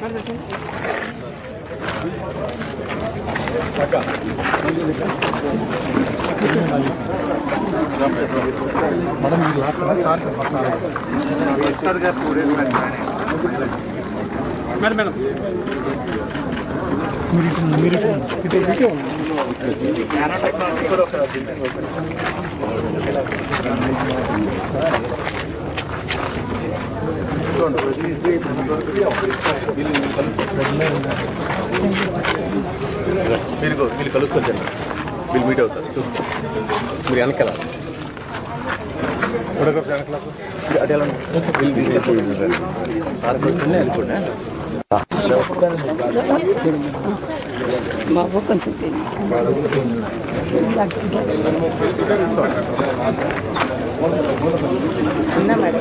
Madam వీళ్ళు కలుస్తారు జన వీళ్ళు మీట్ అవుతారు చూస్తారు మీరు వెనకాల అటు ఎలా బాబు కొంచెం ఉన్నా madam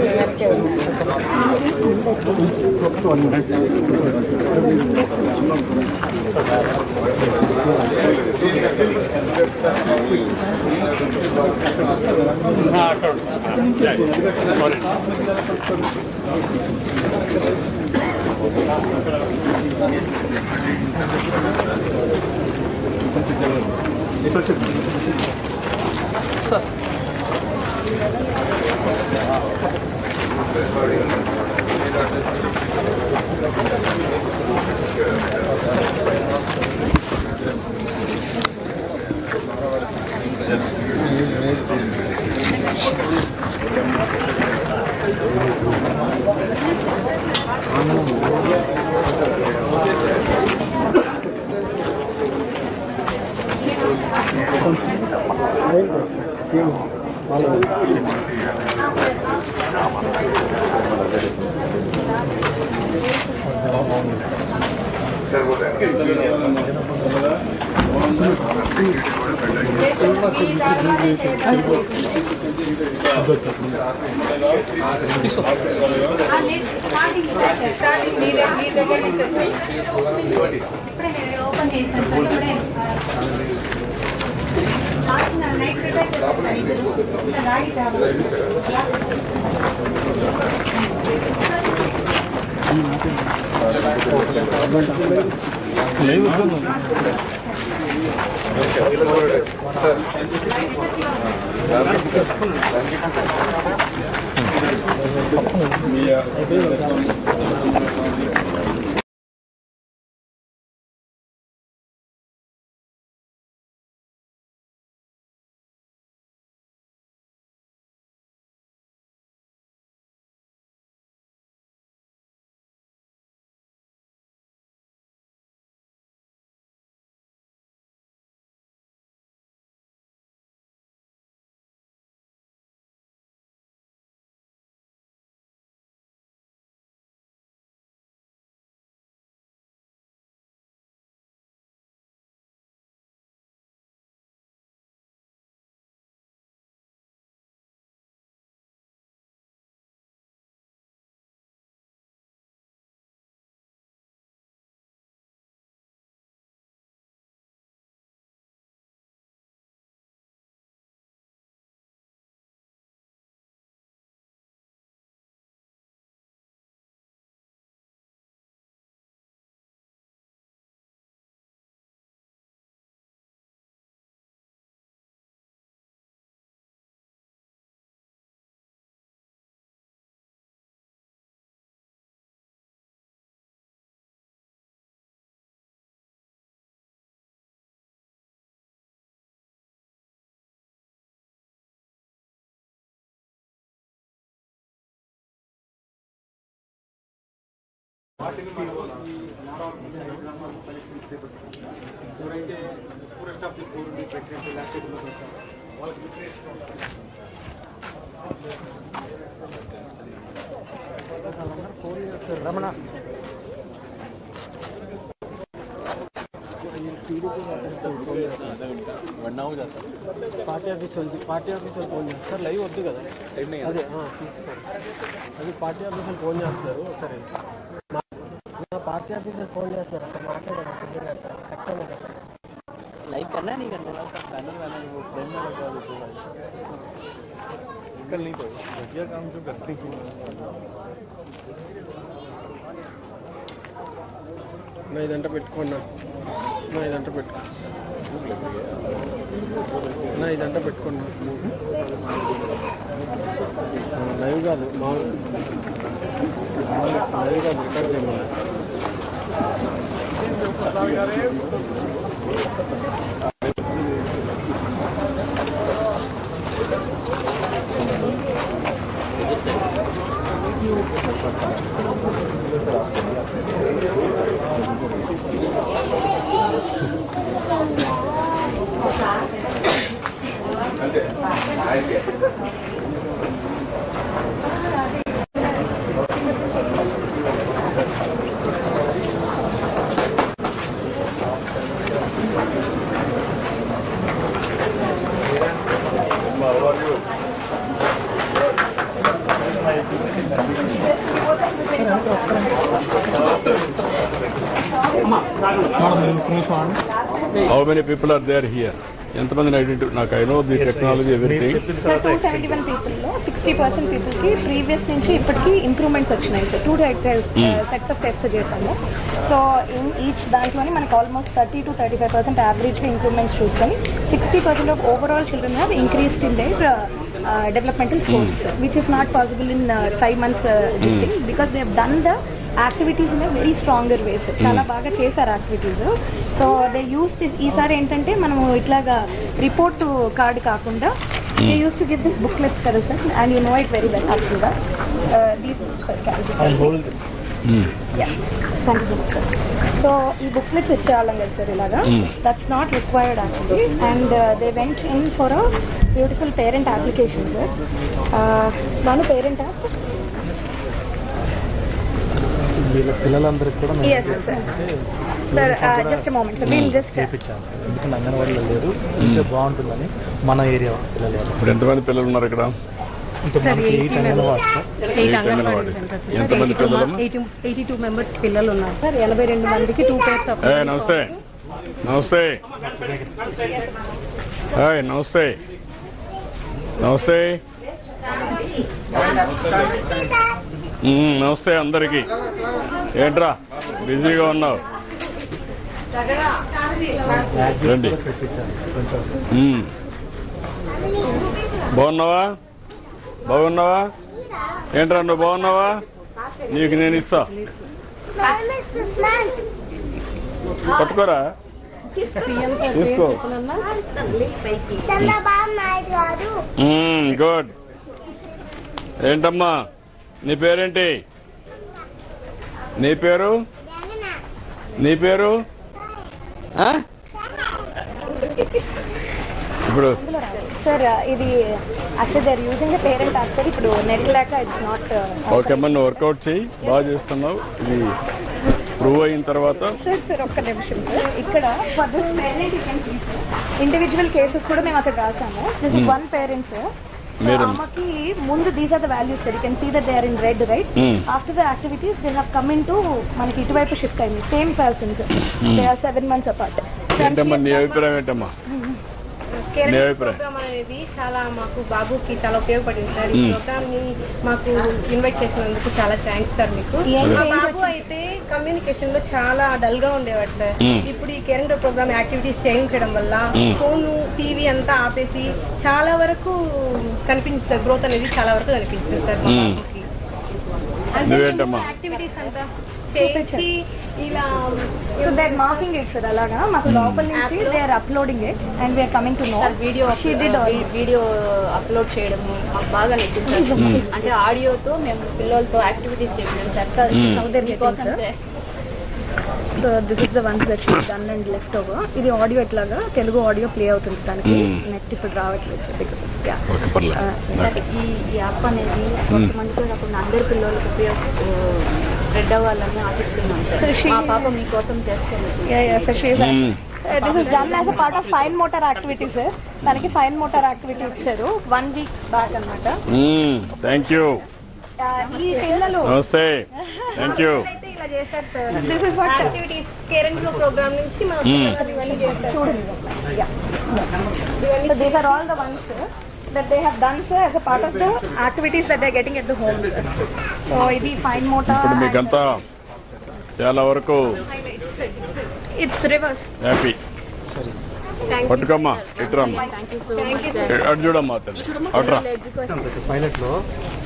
Ramana party office phone sir live वद्दु कदा अदे అది పార్టీ ఆఫీసర్ ఫోన్ చేస్తారు సరే నా పార్టీ ఆఫీసర్ ఫోన్ చేస్తారు అక్కడ మాట్లాడారు लाइव करना नहीं करना करने वाला वो फ्रेंड वाला काल कल नहीं तो बढ़िया काम जो करते हैं నా ఇదంతా పెట్టుకున్నా నా ఇదంతా పెట్టుకో నా ఇదంతా పెట్టుకున్నా లైవ్ కాదు లైవ్ కాదు రికార్డ్ చేయమన్నా అంతే How many people are there here? ఎంతమంది ఐడెంటిఫై నాకు I know the technology everything 271 పీపుల్లో 60% పీపుల్కి ప్రీవియస్ నుంచి ఇప్పటికీ ఇంప్రూవ్మెంట్స్ వచ్చినాయి సార్ 2 సెట్స్ ఆఫ్ టెస్ట్ చేస్తాము సో ఇన్ ఈచ్ దాంట్లోనే మనకు ఆల్మోస్ట్ 30 to 35% యావరేజ్గా ఇంప్రూవ్మెంట్స్ చూస్తాం 60% of overall children have increased in there developmental scores, which is not possible in 5 months because they have done the activities in a very stronger way. చాలా బాగా చేశారు activities so they use this ఈసారి ఏంటంటే మనము ఇట్లాగా report card కాకుండా they use to give this booklets కదా sir and you know it very well యాక్చువల్గా these thank you so much sir so ఈ బుక్లెట్స్ ఇచ్చేవాళ్ళం కదా సార్ ఇలాగా that's not required actually and they went in for a beautiful parent application sir మన parent app పిల్లలందరికీ కూడా sir just moment sir వీళ్ళు just ఎందుకంటే అంగన్వాడీలో లేరు ఇంకా బాగుంటుందని మన ఏరియా పిల్లలు ఇప్పుడు ఎంతమంది పిల్లలు ఉన్నారు ఇక్కడ? ఎంతమంది పిల్లలు? 82 మెంబర్స్ పిల్లలు ఉన్నారు సార్ 82 మందికి 2 pairs ఆఫ్ నమస్తే నమస్తే నమస్తే నమస్తే నమస్తే అందరికి. ఏంట్రా బిజీగా ఉన్నావు? రండి. బాగున్నావా? బాగున్నావా? ఏంట్రా నువ్వు బాగున్నావా? నీకు నేను ఇస్తా పట్టుకోరా తీసుకో. గుడ్. ఏంటమ్మా నీ పేరేంటి? నీ పేరు? నీ పేరు? ఇప్పుడు సార్ ఇది అసలు they are using the parent actor ఇప్పుడు నెట్ లేక ఇట్స్ నాట్ ఓకే అమ్మా నువ్వు వర్కౌట్ చేయి బాగా చేస్తున్నావు. ఇది ప్రూవ్ అయిన తర్వాత సార్ ఒక్క నిమిషం సార్ ఇక్కడ ఇండివిజువల్ కేసెస్ కూడా మేము అక్కడ రాసాము. దిస్ ఇస్ 1 పేరెంట్ సార్ ఆమెకి ముందు these are the values sir you can see that they are in red right after the activities they have come in to మనకి ఇటువైపు షిఫ్ట్ అయింది same persons they are 7 months apart. ఏంటమ్మా నీ అభిప్రాయం ఏంటమ్మా? Programme అనేది చాలా మాకు బాబుకి చాలా ఉపయోగపడింది సార్. ఈ ప్రోగ్రామ్ ని మాకు ఇన్వైట్ చేసినందుకు చాలా థ్యాంక్స్ సార్ మీకు. మా బాబు అయితే కమ్యూనికేషన్ లో చాలా డల్ గా ఉండేవాడు సార్. ఇప్పుడు ఈ కేరింగ్ ప్రోగ్రామ్ యాక్టివిటీస్ చేయించడం వల్ల ఫోన్ టీవీ అంతా ఆపేసి చాలా వరకు కనిపించింది గ్రోత్ అనేది చాలా వరకు కనిపించింది సార్ మా బాబుకి. యాక్టివిటీస్ అంతా చేయించి ఇలా so they are marking it sir అలాగా మాకు లోపల నుంచి they are uploading it and we are coming to know video upload చేయడం మాకు బాగా నచ్చింది. అంటే ఆడియోతో మేము పిల్లలతో యాక్టివిటీస్ చేసాం sir. So this is the ones that she done and left over. ఇది ఆడియో ఎట్లాగా తెలుగు ఆడియో ప్లే అవుతుంది దానికి నెట్ ఇప్పుడు రావట్లేదు. ఈ యాప్ అనేది కొంతమందితో కాకుండా అందరి పిల్లలకు స్ప్రెడ్ అవ్వాలని ఆశిస్తున్నాం సార్. మా పాప మీకోసం చేస్తాను. This is done as a part of fine motor activity sir. తనకి ఫైన్ మోటార్ యాక్టివిటీ ఇచ్చారు 1 week బ్యాక్ అనమాట. Thank you. ఈ పిల్లలు నమస్తే థ్యాంక్ యూ. ఇలా చేశారు sir. This is what activities caring program నుంచి మనం ఇవన్నీ చేస్తాం. చూడండి. These are all the ones that they have done sir as a part of the activities that they are getting at the home sir. So ఇది fine motor ఇప్పుడు మీకంతా చాలా వరకు ఇట్స్ రివర్స్. హ్యాపీ. పట్టుకమ్మా, ఇట్రమ్మా, అటు చూడమ్మా, అట్రా. పైలట్ లో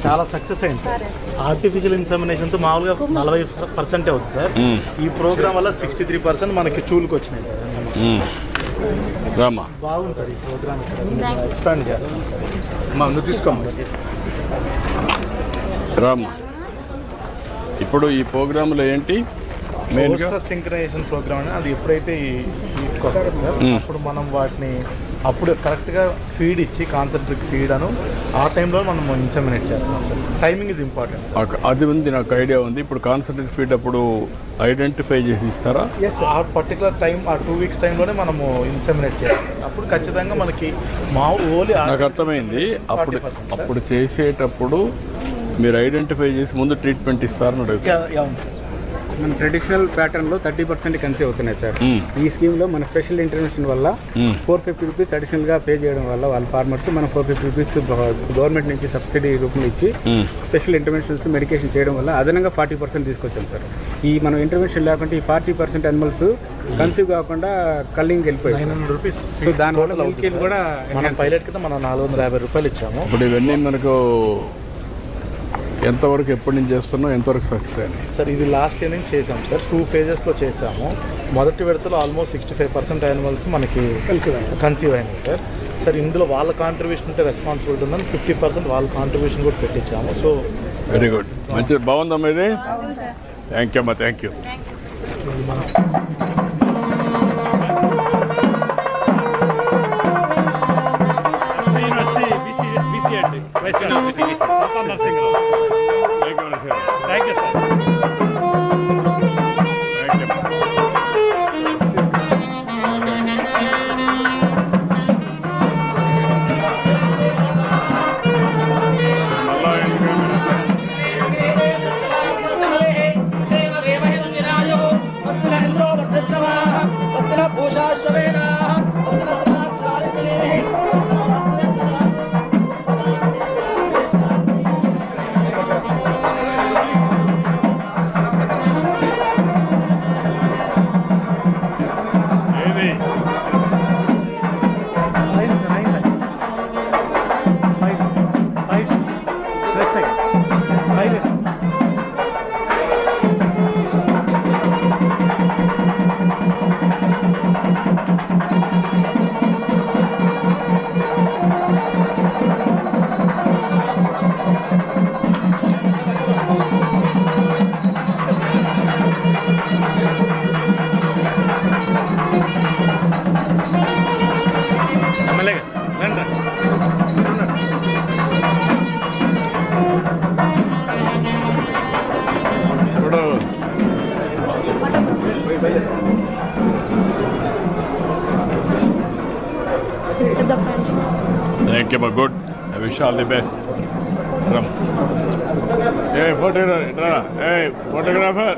చాలా సక్సెస్ అయింది సార్. ఆర్టిఫిషియల్ ఇన్సెమినేషన్ తో మామూలుగా 40% అవుతుంది సార్. ఈ ప్రోగ్రామ్ వల్ల 63% మనకి చూలుకు వచ్చినాయి సార్. రామ్మా, బాగుంది సార్ ఈ ప్రోగ్రామ్. ఎక్స్పాండ్ చేస్తాం సార్. ముందు తీసుకోమ్మా. రామ్మా. ఇప్పుడు ఈ ప్రోగ్రాంలో ఏంటి మెయిన్ పోస్టర్ సింక్రనైజేషన్ ప్రోగ్రామ్ అని అది ఎప్పుడైతే వీటికి వస్తుంది సార్, అప్పుడు మనం వాటిని అప్పుడు కరెక్ట్గా ఫీడ్ ఇచ్చి కాన్సన్ట్రేట్ ఫీడ్ అను ఆ టైంలో మనం ఇన్సెమినేట్ చేస్తాం సార్. Timing is important. అది ఉంది, నాకు ఐడియా ఉంది. ఇప్పుడు కాన్సన్ట్రేట్ ఫీడ్ అప్పుడు ఐడెంటిఫై చేసి ఇస్తారా? ఎస్, ఆ పర్టికులర్ టైం, ఆ 2 weeks టైంలోనే మనము ఇన్సెమినేట్ చేయాలి. అప్పుడు ఖచ్చితంగా మనకి ఓన్లీ నాకు అర్థమైంది. అప్పుడు చేసేటప్పుడు మీరు ఐడెంటిఫై చేసి ముందు ట్రీట్మెంట్ ఇస్తారని అడుగుతారు. మన ట్రెడిషనల్ ప్యాటర్న్ లో 30% కన్సీవ్ అవుతున్నాయి సార్. ఈ స్కీమ్ లో మన స్పెషల్ ఇంటర్వెన్షన్ వల్ల 450 రూపీస్ అడిషనల్ గా పే చేయడం వల్ల వాళ్ళ ఫార్మర్స్ మనం 450 రూపీస్ గవర్నమెంట్ నుంచి సబ్సిడీ రూపంలో ఇచ్చి స్పెషల్ ఇంటర్వెన్షన్స్ మెడికేషన్ చేయడం వల్ల అదనంగా 40% తీసుకొచ్చాం సార్. ఈ మనం ఇంటర్వెన్షన్ లేకుంటే ఈ 40% అనిమల్స్ కన్సీవ్ కాకుండా కల్లింగ్ వెళ్ళిపోయాయి. 900 రూపీస్. సో దానివల్ల కూడా మనం పైలట్ కింద మనం 450 రూపాయలు ఇచ్చాము. ఇప్పుడు ఇవన్నీ మనకు ఎంతవరకు ఎప్పటి నుంచి చేస్తున్నాం, ఎంతవరకు సక్సెస్ అయింది సార్? ఇది లాస్ట్ ఇయర్ నుంచి చేసాం సార్. 2 phases చేసాము. మొదటి విడతలో ఆల్మోస్ట్ 65% యానిమల్స్ మనకి కన్సీవ్ అయినాయి సార్. సార్ ఇందులో వాళ్ళ కాంట్రిబ్యూషన్ ఉంటే రెస్పాన్సిబిలిటీ ఉందని 50% వాళ్ళ కాంట్రిబ్యూషన్ కూడా పెట్టించాము. సో వెరీ గుడ్, మంచిది, బాగుందమ్మా ఇది. థ్యాంక్ యూ అమ్మా, thank you. Thank you, sir. Thank you, but good. I wish you all the best. Ram. Hey, photographer. Hey, photographer.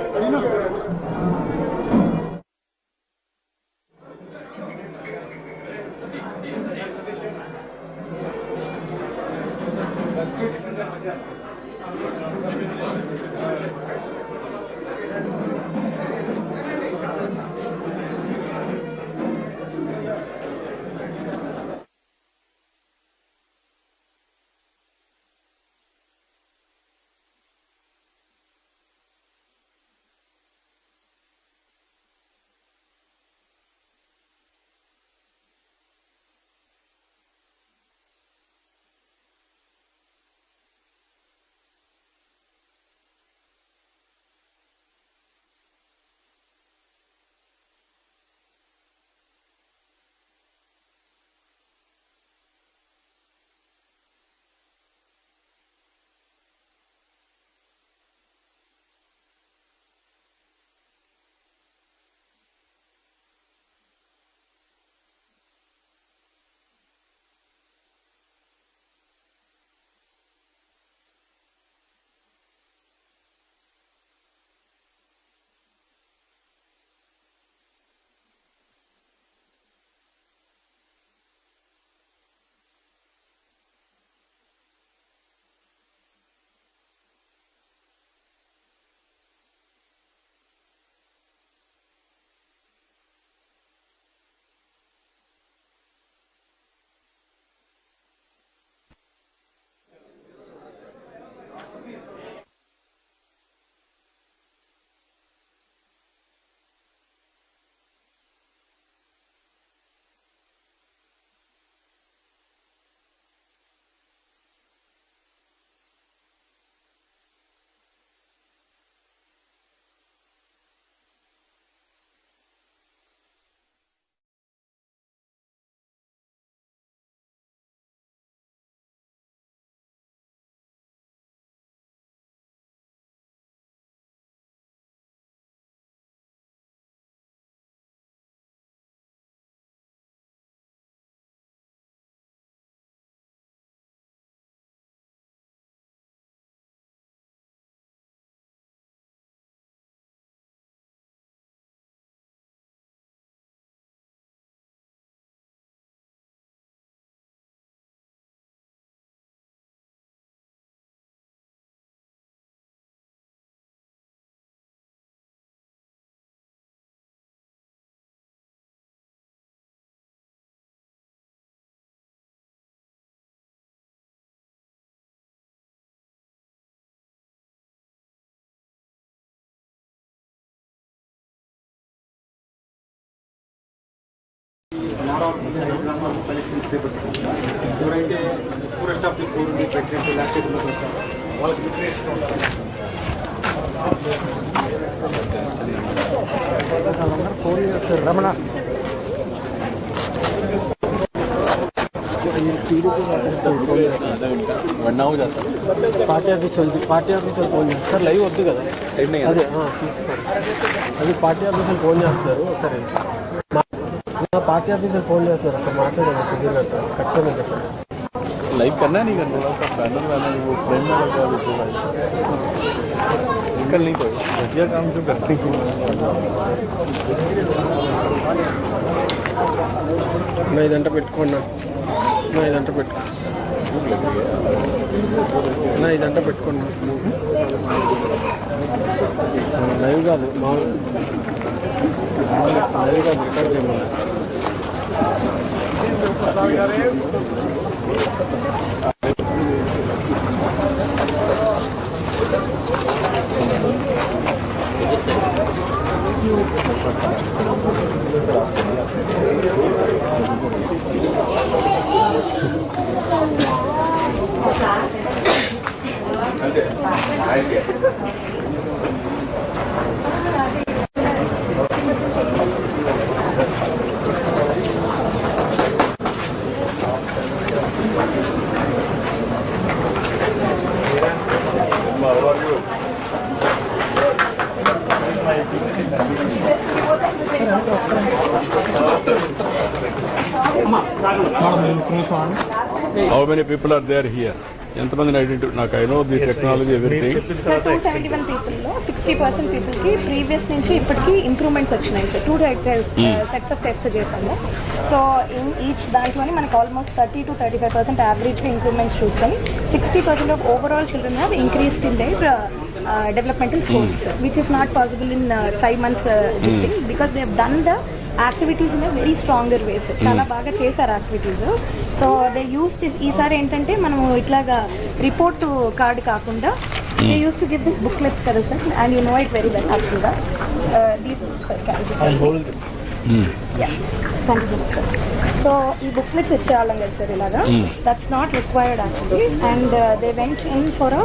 ఎవరైతే పూరెస్ట్ ఆఫ్ ది పూర్ ఉంది pregnant లాక్టేట్లో వచ్చారు వాళ్ళకి nutrition ఉంటారు. Phone చేస్తారు రమణ పార్టీ ఆఫీస్ వాళ్ళు phone చేస్తారు. Live వద్దు కదా, అదే తీసుకోండి. అది పార్టీ ఆఫీస్ వాళ్ళు ఫోన్ చేస్తారు. సరే పార్టీ ఆఫీస్ వాళ్ళు ఫోన్ చేస్తున్నారు. అక్కడ మాట్లాడండి సుధీర్ గారితో ఖచ్చితంగా చెప్పండి. लाइव करना नहीं करना थोड़ा सा पैनल वाला वो फ्रेंड वाला क्या निकल नहीं तो घटिया काम क्यों करते నా ఇదంతా పెట్టుకోండి, నా ఇదంతా పెట్టుకోండి. లైవ్ కాదు లైవ్ కాదు రికార్డ్ చేయమన్నా. How many people are there here? ఎంతమందిని ఐడెంటిఫై నాకు I know the technology everything. 271 పీపుల్లో 60% పీపుల్కి ప్రీవియస్ నుంచి ఇప్పటికీ ఇంప్రూవ్మెంట్స్ వచ్చినాయి సార్. 2 సెట్స్ ఆఫ్ టెస్ట్ చేస్తాము. సో ఈచ్ దాంట్లోనే మనకు ఆల్మోస్ట్ 30 to 35% యావరేజ్గా ఇంప్రూవ్మెంట్స్ చూస్తాం. 60% of overall children have increased in their developmental scores, which is not possible in 5 months because they have done the activities in a very stronger ways. చాలా బాగా చేశారు activities. So they use this. ఈసారి ఏంటంటే మనము ఇట్లాగా report card కాకుండా they use to give this booklets కదా sir, and you know it very well యాక్చువల్గా. These thank you so much sir. So ఈ బుక్లెట్స్ ఇచ్చేవాళ్ళం కదా సార్ ఇలాగా. That's not required actually, and they went in for a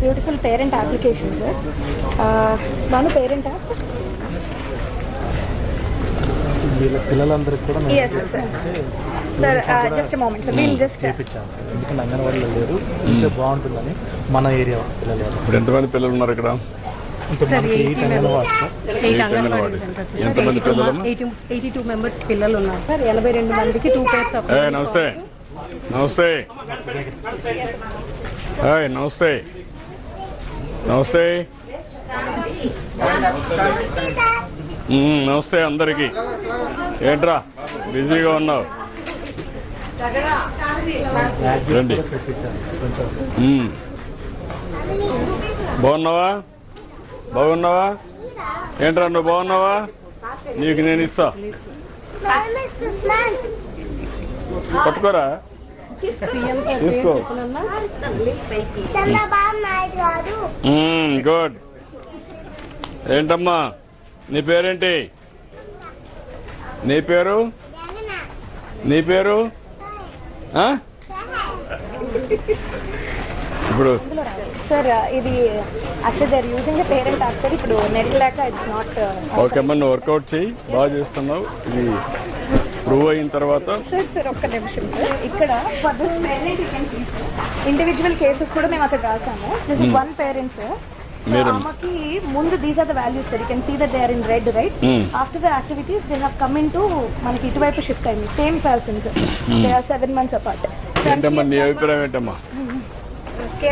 beautiful parent application sir. దాని parent app పిల్లలందరికీ కూడా sir just moment sir, వీళ్ళు just చేయించాను సార్. ఎందుకంటే అంగన్వాడీలో లేరు, ఇంకా బాగుంటుందని మన ఏరియా పిల్లలు. ఇప్పుడు ఎంతమంది పిల్లలు ఉన్నారు ఇక్కడ? Sir 8 anganwadi sir. 8 అంగన్వాడీ. ఎంతమంది పిల్లలు? 82 మెంబర్స్ పిల్లలు ఉన్నారు సార్. 82 మందికి 2 pairs of నమస్తే నమస్తే నమస్తే నమస్తే నమస్తే అందరికి. ఏంట్రా బిజీగా ఉన్నావు? రండి. బాగున్నావా? బాగున్నావా? ఏంట్రా నువ్వు బాగున్నావా? నీకు నేను ఇస్తా, పట్టుకోరా, తీసుకో. గుడ్. ఏంటమ్మా నీ పేరేంటి? నీ పేరు? నీ పేరు? ఇప్పుడు సార్ ఇది actually they are using parent app sir. ఇప్పుడు నెట్ లేక ఇట్స్ నాట్. ఓకే అమ్మా, నువ్వు వర్కౌట్ చేయి, బాగా చేస్తున్నావు. ఇది ప్రూవ్ అయిన తర్వాత సార్ ఒక్క నిమిషం సార్. ఇక్కడ ఇండివిజువల్ కేసెస్ కూడా మేము అక్కడ రాసాము. This is 1 parent sir. ఆమెకి ముందు these are the values sir. You can see that they are in red right. After the activities they have come in to మనకి ఇటువైపు షిఫ్ట్ అయింది. Same persons, they are 7 months apart. ఏంటమ్మా నీ అభిప్రాయం? ఏంటమ్మా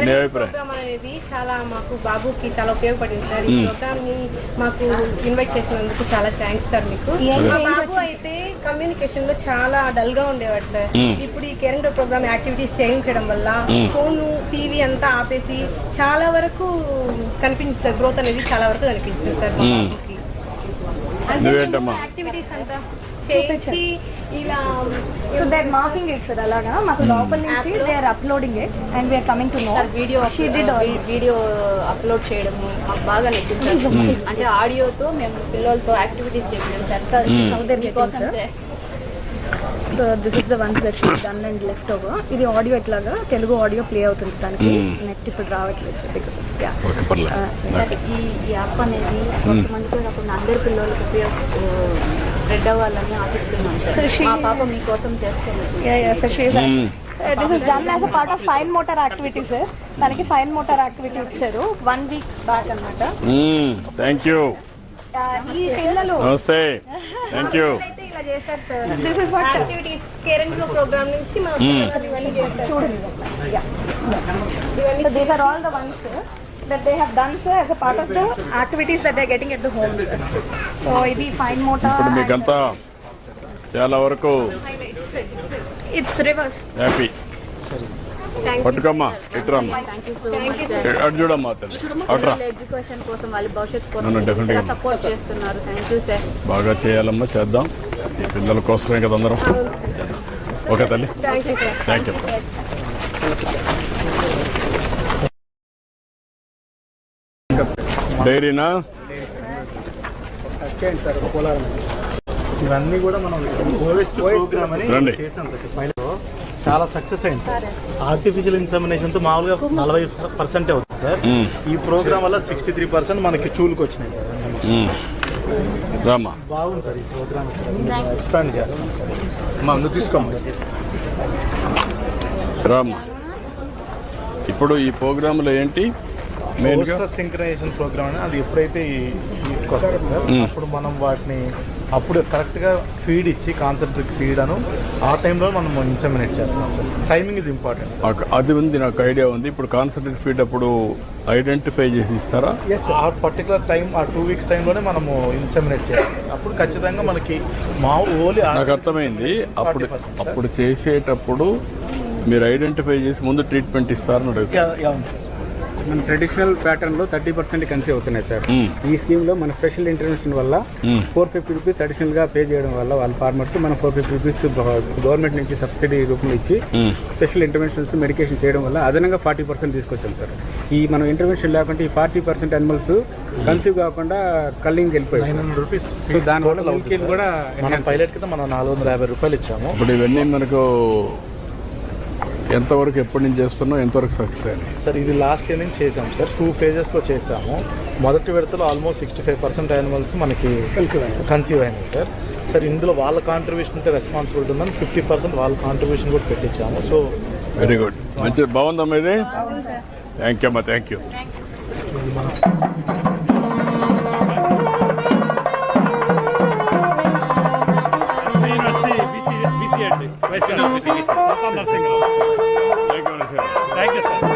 నీ అభిప్రాయం? ప్రోగ్రామ్ అనేది చాలా మాకు బాబుకి చాలా ఉపయోగపడింది సార్. ఈ ప్రోగ్రామ్ ని మాకు ఇన్వైట్ చేసినందుకు చాలా థ్యాంక్స్ సార్ మీకు. మా బాబు అయితే కమ్యూనికేషన్ లో చాలా డల్ గా ఉండేవాడు సార్. ఇప్పుడు ఈ కేరింగ్ ప్రోగ్రామ్ యాక్టివిటీస్ చేయించడం వల్ల ఫోన్ టీవీ అంతా ఆపేసి చాలా వరకు కనిపించింది సార్. గ్రోత్ అనేది చాలా వరకు కనిపించింది సార్ మా బాబుకి. యాక్టివిటీస్ అంతా చేయించి ఇలా they are marking it sir. అలాగా మాకు లోపల నుంచి they are uploading it and we are coming to know. Video upload చేయడం మాకు బాగా నచ్చింది. అంటే ఆడియోతో మేము పిల్లలతో యాక్టివిటీస్ చేసాం sir. So this is the ones that she done and left over. ఇది ఆడియో ఎట్లాగా తెలుగు ఆడియో ప్లే అవుతుంది దానికి, నెట్ ఇప్పుడు రావట్లేదు. ఈ యాప్ అనేది కొంతమందితో కాకుండా అందరి పిల్లలకు స్ప్రెడ్ అవ్వాలని ఆశిస్తున్నాం సార్. మా పాప మీకోసం చేస్తుంది. This is done as a part of fine motor activity sir. దానికి ఫైన్ మోటార్ యాక్టివిటీ ఇచ్చారు 1 week బ్యాక్ అన్నమాట. Thank you. ఈ పిల్లలు నమస్తే. Thank you. ఇలా చేశారు sir. This is what activities caring program నుంచి మనం ఇవన్నీ చేస్తాం. చూడండి. So these are all the ones that they have done sir as a part of the activities that they are getting at the home sir. So ఇది fine motor. ఇప్పుడు మీకంతా చాలా వరకు it's reverse. హ్యాపీ. పట్టుకమ్మా ఇట్రమ్మా. Thank you so much sir. అటు చూడమ్మా తల్లి అట్రా. ఎడ్యుకేషన్ కోసం వాళ్ళ భవిష్యత్తు No, definitely. కోసం సపోర్ట్ చేస్తున్నారు. Thank you sir. బాగా చేయాలమ్మా, చేద్దాం. ఈ పిల్లల కోసమే కదా అందరం. ఓకే తల్లి, థ్యాంక్ యూ. డైరీనా? ఇవన్నీ కూడా మనం ప్రోగ్రామ్ అని రండి. చేసాం సార్. పైలో చాలా సక్సెస్ అయింది సార్. ఆర్టిఫిషియల్ ఇన్సెమినేషన్ తో మామూలుగా 40% అవుతుంది సార్. ఈ ప్రోగ్రామ్ వల్ల 63% మనకి చూలుకు వచ్చినాయి సార్. రామా. బాగుంది సార్ ఈ ప్రోగ్రామ్. ఎక్స్పాండ్ చేస్తాం సార్. మందు తీసుకోమా. రామా. ఇప్పుడు ఈ ప్రోగ్రాంలో ఏంటి మెయిన్గా? పోస్టర్ సింక్రనైజేషన్ ప్రోగ్రామ్ అని అది ఎప్పుడైతే వీటికి వస్తుంది సార్, అప్పుడు మనం వాటిని అప్పుడు కరెక్ట్గా ఫీడ్ ఇచ్చి కాన్సన్ట్రేట్ ఫీడ్ అను ఆ టైంలో మనం ఇన్సెమినేట్ చేస్తాం సార్. Timing is important. అది ఉంది, నాకు ఐడియా ఉంది. ఇప్పుడు కాన్సన్ట్రేట్ ఫీడ్ అప్పుడు ఐడెంటిఫై చేసి ఇస్తారా? ఆ పర్టికులర్ టైం, ఆ 2 weeks టైంలోనే మనము ఇన్సెమినేట్ చేయాలి. అప్పుడు ఖచ్చితంగా మనకి ఓన్లీ నాకు అర్థమైంది. అప్పుడు చేసేటప్పుడు మీరు ఐడెంటిఫై చేసి ముందు ట్రీట్మెంట్ ఇస్తారని అడుగుతారు. మన ట్రెడిషనల్ ప్యాటర్న్ లో 30% కన్సీవ్ అవుతున్నాయి సార్. ఈ స్కీమ్ లో మన స్పెషల్ ఇంటర్వెన్షన్ వల్ల 450 రూపీస్ అడిషనల్ గా పే చేయడం వల్ల వాళ్ళ ఫార్మర్స్ మన 450 రూపీస్ గవర్నమెంట్ నుంచి సబ్సిడీ రూపంలో ఇచ్చి స్పెషల్ ఇంటర్వెన్షన్స్ మెడికేషన్ చేయడం వల్ల అదనంగా 40% తీసుకొచ్చాం సార్. ఈ మనం ఇంటర్వెన్షన్ లేకుంటే ఈ 40% అనిమల్స్ కన్సీవ్ కాకుండా కల్లింగ్ వెళ్ళిపోయాయి. 900 రూపీస్. సో దానివల్ల మిల్కింగ్ కూడా మనం పైలట్ కింద మనం 450 రూపాయలు ఇచ్చాము. ఇప్పుడు ఇవన్నీ మనకు ఎంతవరకు ఎప్పటి నుంచి చేస్తున్నాం, ఎంతవరకు సక్సెస్ అయ్యింది సార్? ఇది లాస్ట్ ఇయర్ నుంచి చేసాం సార్. 2 phases చేసాము. మొదటి విడతలో ఆల్మోస్ట్ 65% యానిమల్స్ మనకి కన్సీవ్ అయినాయి సార్. సార్ ఇందులో వాళ్ళ కాంట్రిబ్యూషన్ ఉంటే రెస్పాన్సిబిలిటీ ఉందని 50% వాళ్ళ కాంట్రిబ్యూషన్ కూడా పెట్టించాము. సో వెరీ గుడ్, మంచిది, బాగుందమ్మా ఇది. థ్యాంక్ యూ అమ్మా, thank you. Thank you, sir.